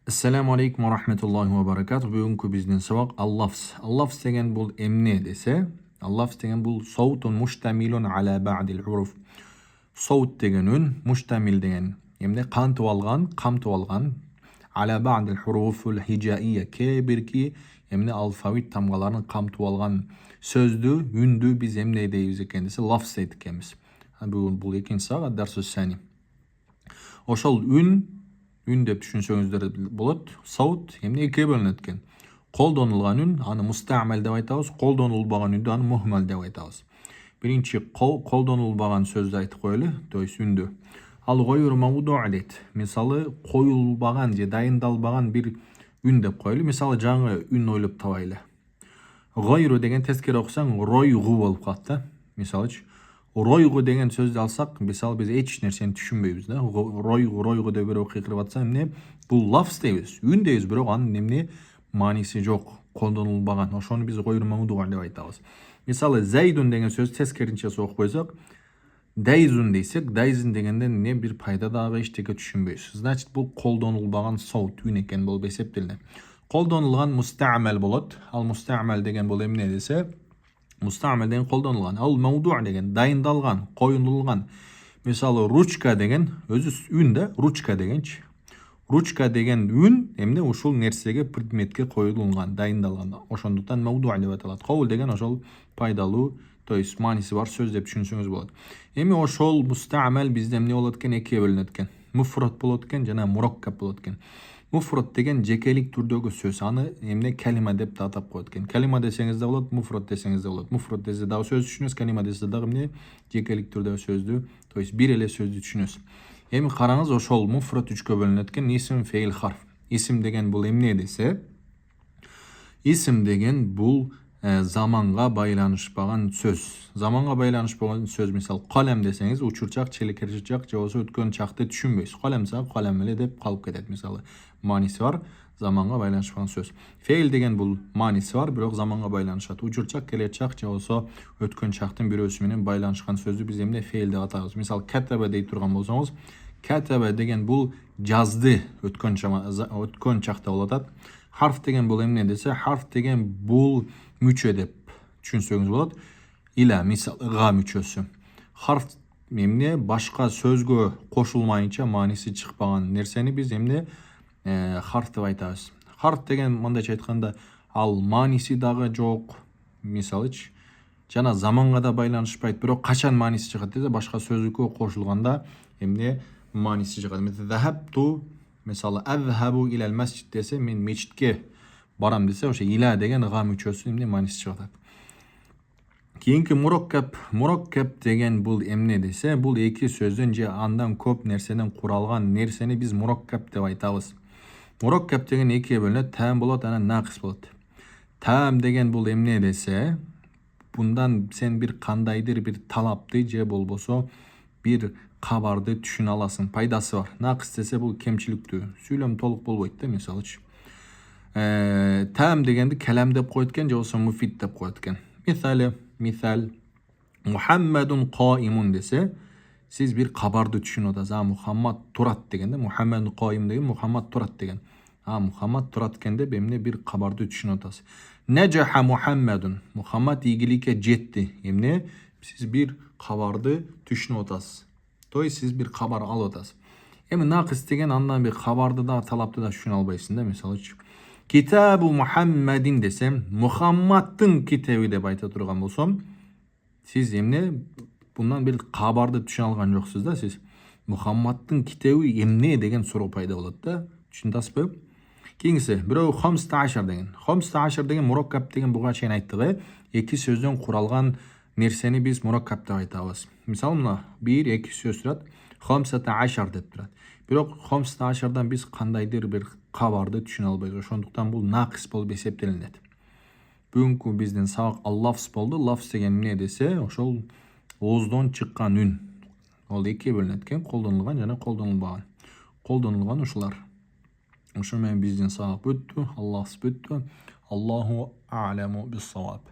Assalamu alaikum wa rahmatullahi wa barakatuh. Bugungi bizning saboq al-lafz. Al-lafz degan bu emne desa, al-lafz degan bu savtun mustamilun ala ba'dil huruf. Savt degan un, mustamil degan emne qamtib olgan ala ba'dil huruful hijaiyya birki emne alfavit tamgalarini qamtib olgan sözdü, ündü biz emne deymiz ekan desa, lafz deydik ekamiz. Bu ikinci saat darsu sani. Oşol ün dep düşünsöңүздөр болот. Саут эмне экиге бөлүнөт экен. Колдонулган үн аны мустамал деп айтабыз, колдонулбаган үндү аны мухмал деп айтабыз. Биринчи колдонулбаган сөздү айтып коелу, то есть үндү. Ал гойру мавду' дейт. Мисалы коюлбаган же дайындалбаган бир үн деп коелу. Мисалы жаңы үн ойлоп табайлы. Гойру деген тескери окусаң ройгу болуп калат да. Мисалычы ройгу деген сөздү алсак, мисалы биз эч нерсени түшүнбөйбүз да. Ройгу деп бирөө кыйкырып атса, эмне? Бул лафз дейбиз, үн дейбиз, бирок анын эмне мааниси жок, колдонулбаган. Ошону биз гойру мавду' деп айтабыз. Мисалы зайдун деген сөз тескеринче окуп койсок, дайзун дейсек, дайзун дегенден эмне бир пайда дагы эчтеке түшүнбөйбүз. Значит, бул колдонулбаган саут үн экен болуп эсептелинет. Колдонулган мустамал болот. Ал мустамал деген бул эмне десе, мустамал деген колдонулган. Ал мавду' деген дайындалган, коюлулган. Мисалы ручка деген өзү үн да, ручка дегенчи. Ручка деген үн эмне ушул нерсеге, предметке коюлган, дайындалган. Ошондуктан мавду' деп аталат. Коул деген ошол пайдалуу, то есть мааниси бар сөз деп түшүнсөңүз болот. Эми ошол мустамал бизде эмне болот экен? Экиге бөлүнөт экен. Муфрат болот экен жана мураккаб болот экен. Муфрат деген жекелик түрдөгү сөз. Аны эмне калима деп да атап коет экен. Калима десеңиз да болот, муфрат десеңиз да болот. Муфрат десе дагы сөз түшүнөсүз, калима десе дагы эмне жекелик түрдөгү сөздү, то есть бир эле сөздү түшүнөсүз. Эми караңыз, ошол муфрат үчкө бөлүнөт экен. Исим, фейл, харф. Исим деген бул эмне десе, исим деген бул заманга байланышпаган сөз. Заманга байланышпаган сөз, мисалы калем десеңиз, учурчак, челекерчак же болбосо өткөн чакты түшүнбөйсүз. Калем сага калем эле деп калып кетет. Мисалы мааниси бар, заманга байланышпаган сөз. Фейл деген бул мааниси бар, бирок заманга байланышат. Учурчак, келечак же болбосо өткөн чактын бирөөсү менен байланышкан сөздү биз эмне фейл деп атабыз. Мисалы катаба дей турган болсоңуз, катаба деген бул жазды, өткөн чакта болуп атат. Харф деген бул эмне десе, харф деген бул мүчө деп түшүнсөңүз болот. Иля, мисалы га мүчөсү. Харф эмне башка сөзгө кошулмайынча мааниси чыкпаган нерсени биз эмне харф деп айтабыз. Харф деген мындайча айтканда, ал мааниси дагы жок. Мисалычы жана заманга да байланышпайт, бирок качан мааниси чыгат десе, башка сөзгө кошулганда эмне мааниси чыгат. Захабту, мисалы азхабу илал масжид десе, мен мечитке барам десе, ошо иля деген га мүчөсү эмне мааниси чыгат. Кийинки мураккаб. Мураккаб деген бул эмне десе, бул эки сөздөн же андан көп нерседен куралган нерсени биз мураккаб деп айтабыз. Мураккаб деген экиге бөлүнөт, таам болот, анан нақис болот. Таам деген бул эмне десе, bundan sen bir kandaydır bir talapты же болбосо bir кабарды түшүнө аласың, пайдасы бар. Нақыс десе бул кемчиликтүү, сүйлөм толук болбойт да, мисалычы. Таам дегенди калам деп коет экен, же болбосо муфид деп коет экен. Мисал Мухаммадун qa'imun десе, сиз бир кабарды түшүнүп атасыз. Мухаммад турат дегенде, Мухаммадун qaim деген Мухаммад турат деген. Мухаммад турат экен деп эмне бир кабарды түшүнүп атасыз. Нажаха Мухаммадун. Мухаммад ийгиликке жетти. Эмне? Сиз бир кабарды түшүнүп атасыз. То есть сиз бир кабар алып атасыз. Эми нақыс деген андан бир кабарды да, талапты да түшүнө албайсың да, мисалычы. Китабу Мухаммадин десем, Мухаммадтын китеби деп айта турган болсом, сиз эмне bundan бир кабарды түшүнө алган жоксуз да, сиз. Мухаммадтын китеби эмне деген суроо пайда болот да, түшүндүңүзбү? Кийинкиси, бирөө 15 деген. 15 деген мураккаб деген буга чейин айттык, эки сөздөн куралган нерсени биз мураккаб деп айтабыз. Мисалы мына 1-2 сөз турат, 15 деп турат. Бирок 15дан биз кандайдыр бир кабарды түшүнө албайбыз. Ошондуктан бул нақис болуп эсептелинет. Бүгүнкү биздин сабак ал-лафз болду. Лафз деген эмне десе, ошол ооздон чыккан үн. Ол экиге бөлүнөт экен, колдонулган жана колдонулбаган. Колдонулган ушулар. Ошо менен биздин сабак бүттү, ал-лафз бүттү. Аллаху а'ламу бис-саваб.